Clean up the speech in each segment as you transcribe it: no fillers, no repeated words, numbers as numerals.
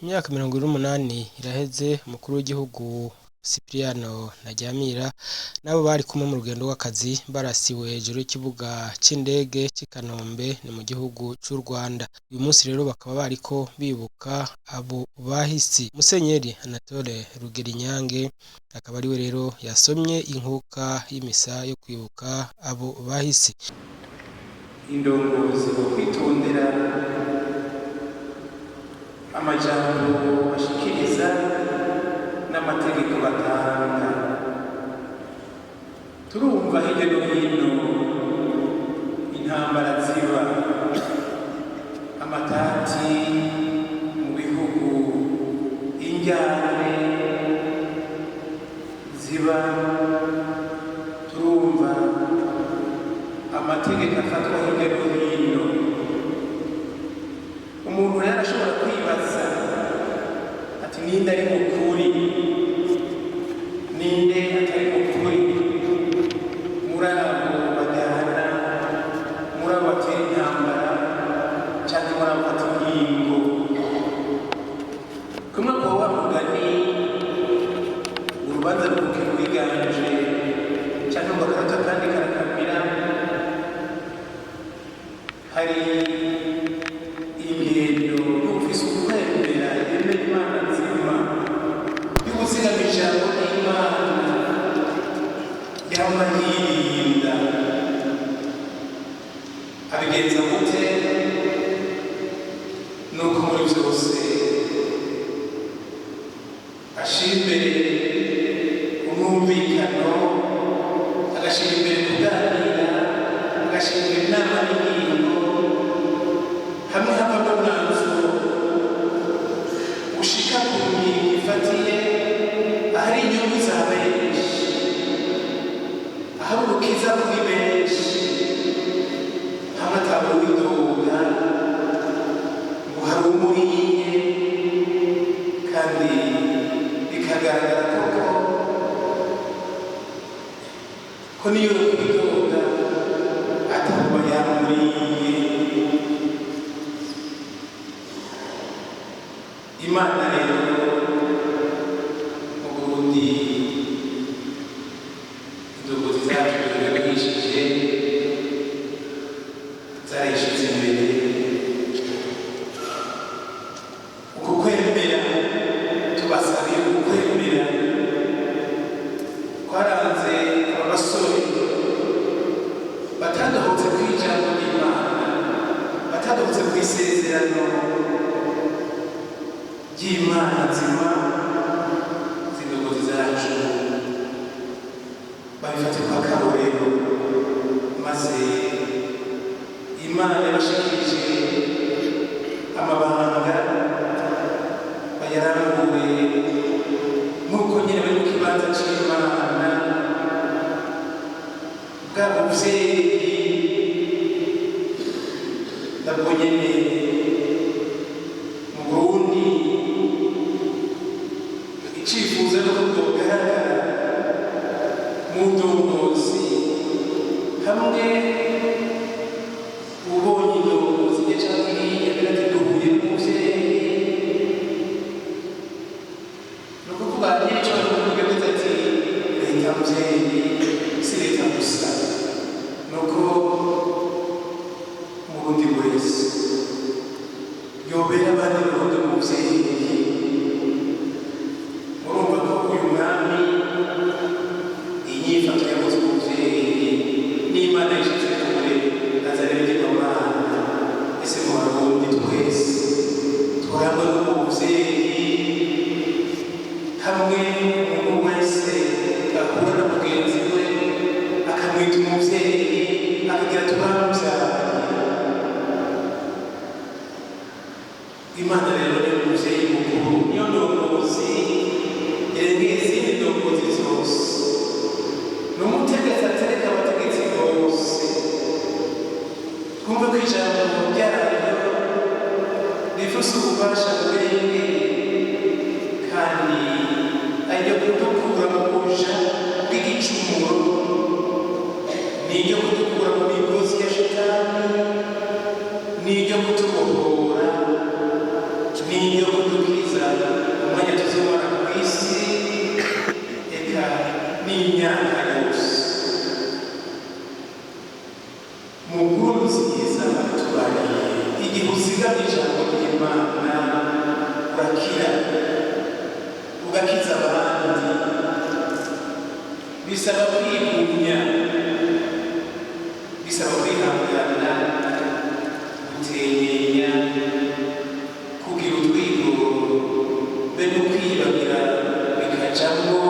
Imyaka 28 iraheze umukuru w'igihugu Cipriano Ntaryamira nabo bari kumwe mu rugendo rw'akazi barasiwe hejuru y'ikibuga c'indege c'i Kanombe ni mu gihugu c'u Rwanda. Uyu munsi rero bakaba bariko bibuka abo bahisi. Musenyeri Anatole Rugerinyange akaba ariwe rero yasomye inkuka y'imisa yo kwibuka abo bahisi. Indongozi zo kwitondera amajambo bashikiriza n'amategeko batanga. Turumva hirya no hino intambara ziba, amatati mu bihugu, injyane ziba, turumva amategeko afatwa hirya no hino. Umuntu rero ashobora kwibaza ati ninde ari mukuri, ninde atari mukuri, muri abo bajyana, muri abo batera intambara cyangwa muri abo bata ingingo. Kumwe kwa wa mugani urubanza rubuke rwiganje cyangwa ngo akarota kandi karakamira, hari ingendo y'ufise ukwemera yemera Imana nzima y'ubuzigama ijambo ry'Imana yama yirinda. Abigenza gute? Nuko muri byose ashira imbere umwumvikano, agashira imbere kuganira, agashira imbere inama n'ingingo, hamwe havamo umwanzuro ushika ku ngingo ifatiye ahari inyungu za benshi, ahari urukiza kuri benshi, hamwe ataba uwidoga ngo hari umuriye, kandi bikagaragara ko niyo widoga ataba yamuriye. Imana rero mu Burundi indongozi zacu zirabishije, zarayishize imbere. Uku kwemera tubasabiye, uku kwemera kwaranze aba basore batadahutse kw'ijambo ry'Imana, batadahutse kw'isezerano ry'Imana nzima. Indongozi zacu babifatirwa akarorero, maze Imana yabashikirije amabanga bayarangure nk'uko nyine bari mu kibanza c'Imana. Bwa buvyeyi nabwo nyene mu Burundi icifuzo no kugaragara mu ndongozi, hamwe ubonye indongozi cyangwa iriya biratuduhuye n'umuvyeyi. Ni ukuvuga nyine icyo bari kuvuga ati leta muvyeyi si leta gusa, nuko umurundi wese yobera abandi barundi umuvyeyi. Murumva ko uyu mwami inyifato yakoze umuvyeyi n'Imana yishize kure azanira igirwamana. Ese mu Barundi twese twarangwa n'umuvyeyi, hamwe umuntu wese ahura na mugenzi we akamwita umuvyeyi, akagira turamuvyaye. Imana rero ni umuvyeyi mukuru, niyo ndongozi irengeye izindi ndongozi zose. Ni umutegetsi atereka abategetsi bose. Twumve ko ijambo ryayo rifise ububasha burengeye, kandi ariryo kudukura mu buja bw'igicumuro, niryo kudukura mu migozi ya Shetani, niryo kutubohora n'imyaka yose mu nkuru nziza batubariye igihe uzigamye ijambo ry'Imana urakira ugakiza abandi bisaba kwigumya bisaba kwihangana gutenyenya kugira utwigoro be no kwibagira bikajamwo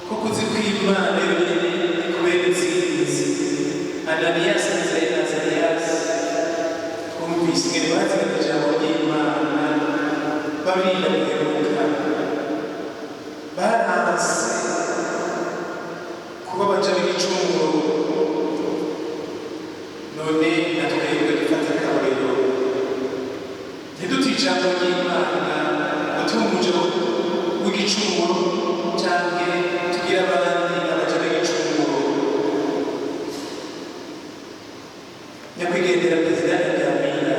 kuko uzi ko Imana yonyine ikubera intsinzi. Ananiyasi na Azariyasi twumvise ingene bazigama ijambo ry'Imana babirinda guhemuka baranse kuba baja b'igicumuro. None natwebwe dufata akarorero ntidute ijambo ry'Imana ngo tube umuja w'igicumuro canke tugire abandi abaja b'igicumuro. Nyakwigendera Perezida Ntaryamira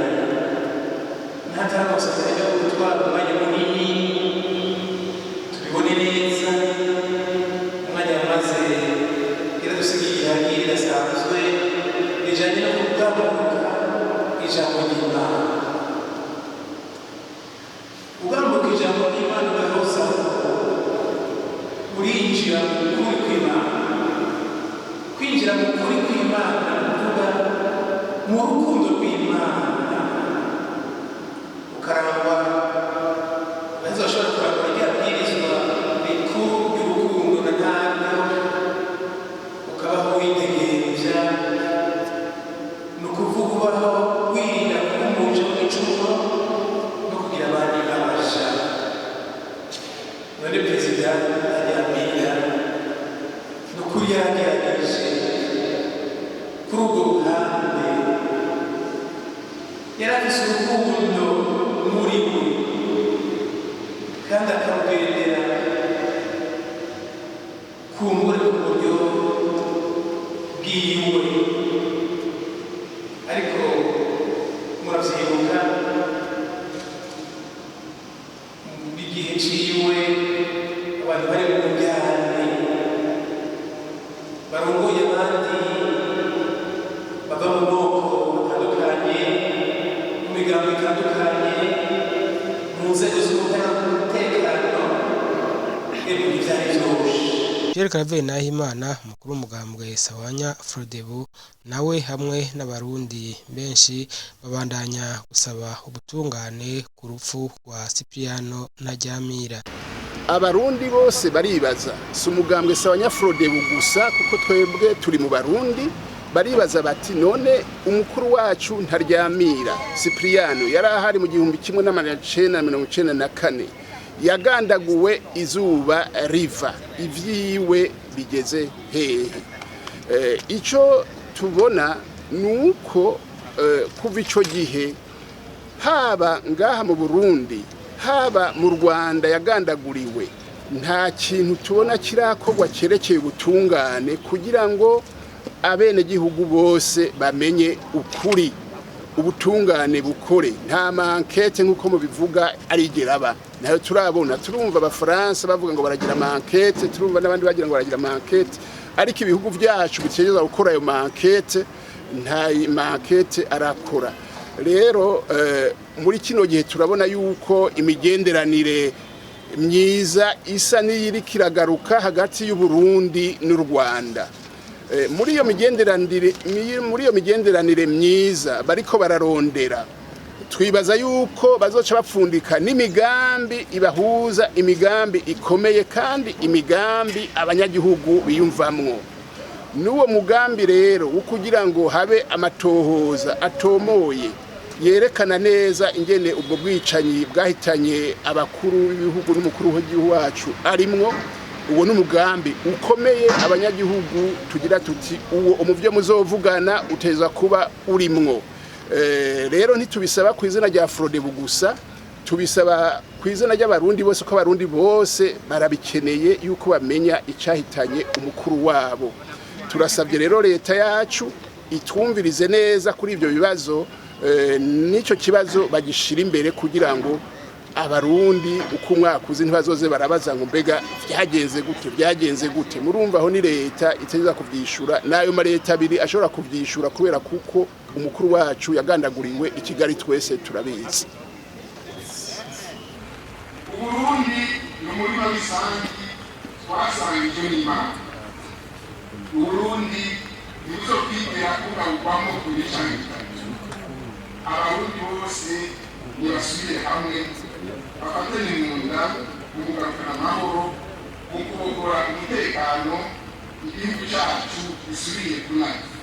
ntataramusa ajya gutwara umwanya munini tubibone neza umwanya yamaze iradusigiye ihagire irasanzwe rijanye no kugabuka ijambo ry'Imana. Ugabuka ijambo ry'Imana ugahoza urinjira mu kuri kw'Imana. Kwinjira mu kuri kw'Imana uvuga mu rukundo rw'Imana ukarangwa ntazashobora kurangwa rya bwirizwa rikuru ry'urukundo na ntaryo ukabaho witegereza ni ukuvuga ubaho wirinda kuba umuja w'igicumuro no kugira abandi abaja. None Perezida Ntaryamira ni ukuri yaragerageje kuri urwo ruhande yarafise urukundo muri we kandi akarugendera kumbure ku buryo bwiwe, ariko muravyibuka igihe ciwe abantu bari mu mujyane barongoye abandi bava mu moko atandukanye mu migambo itandukanye mu nzego z'umutekano ibintu vyari vyoroshe. Pierre Claver Nahimana umukuru w'umugambwe Sawanya Frodebu nawe hamwe n'abarundi benshi babandanya gusaba ubutungane ku rupfu rwa Cipriano Ntaryamira. Abarundi bose baribaza si umugambwe Sawanya Frodebu gusa kuko twebwe turi mu Barundi baribaza bati none umukuru wacu Ntaryamira Cipriano yari ahari mu 1994 yagandaguwe izuba riva ivyiwe bigeze hehe. Ico tubona nuko kuva ico gihe haba ngaha mu Burundi haba mu Rwanda yagandaguriwe nta kintu tubona kirakorwa cerekeye ubutungane kugira ngo abene gihugu bose bamenye ukuri ubutungane bukore. Nta mankete nkuko mubivuga arigeraba nayo turabona turumva abafaransa bavuga ngo baragira mankete turumva n'abandi bagira ngo baragira mankete ariko ibihugu byacu bitegeza gukora ayo mankete nta mankete arakora. Rero muri kino gihe turabona yuko imigenderanire myiza isa n'iyiri kiragaruka hagati y'u Burundi n'u Rwanda. Muri iyo migenderanire myiza bariko bararondera twibaza yuko bazoca bapfundika n'imigambi ibahuza, imigambi ikomeye kandi imigambi abanyagihugu biyumvamwo. N'uwo mugambi rero wo kugira ngo habe amatohoza atomoye yerekana neza ingene ubwo bwicanyi bwahitanye abakuru b'ibihugu n'umukuru w'igihugu wacu arimwo. Uwo n'umugambi ukomeye abanyagihugu tugira tuti uwo umuvyo muzovugana uteza kuba urimwo. Rero ntitubisaba ku izina rya Frodebu gusa tubisaba ku izina ry'abarundi bose ko abarundi bose barabikeneye yuko bamenya icahitanye umukuru wabo. Turasabye rero leta yacu itwumvirize neza kuri ivyo bibazo n'ico kibazo bagishira imbere kugira ngo abarundi uko umwaka uzi ntibazoze barabaza ngo mbega byagenze gute murumva aho ni leta iteza kuvyishura nayo ma leta abiri ashobora kuvyishura kubera kuko umukuru wacu yagandaguriwe i Kigali twese turabizi. Uburundi ni umurima w'isangi twasangije n'Imana. Uburundi nibuzo kwigera kugarurwamo kuri cyane. Abarundi bose nibasubire hamwe bafatanye mu nda mu kugarukana amahoro mu kubogora umutekano igihugu cyacu gisubiye kunaka.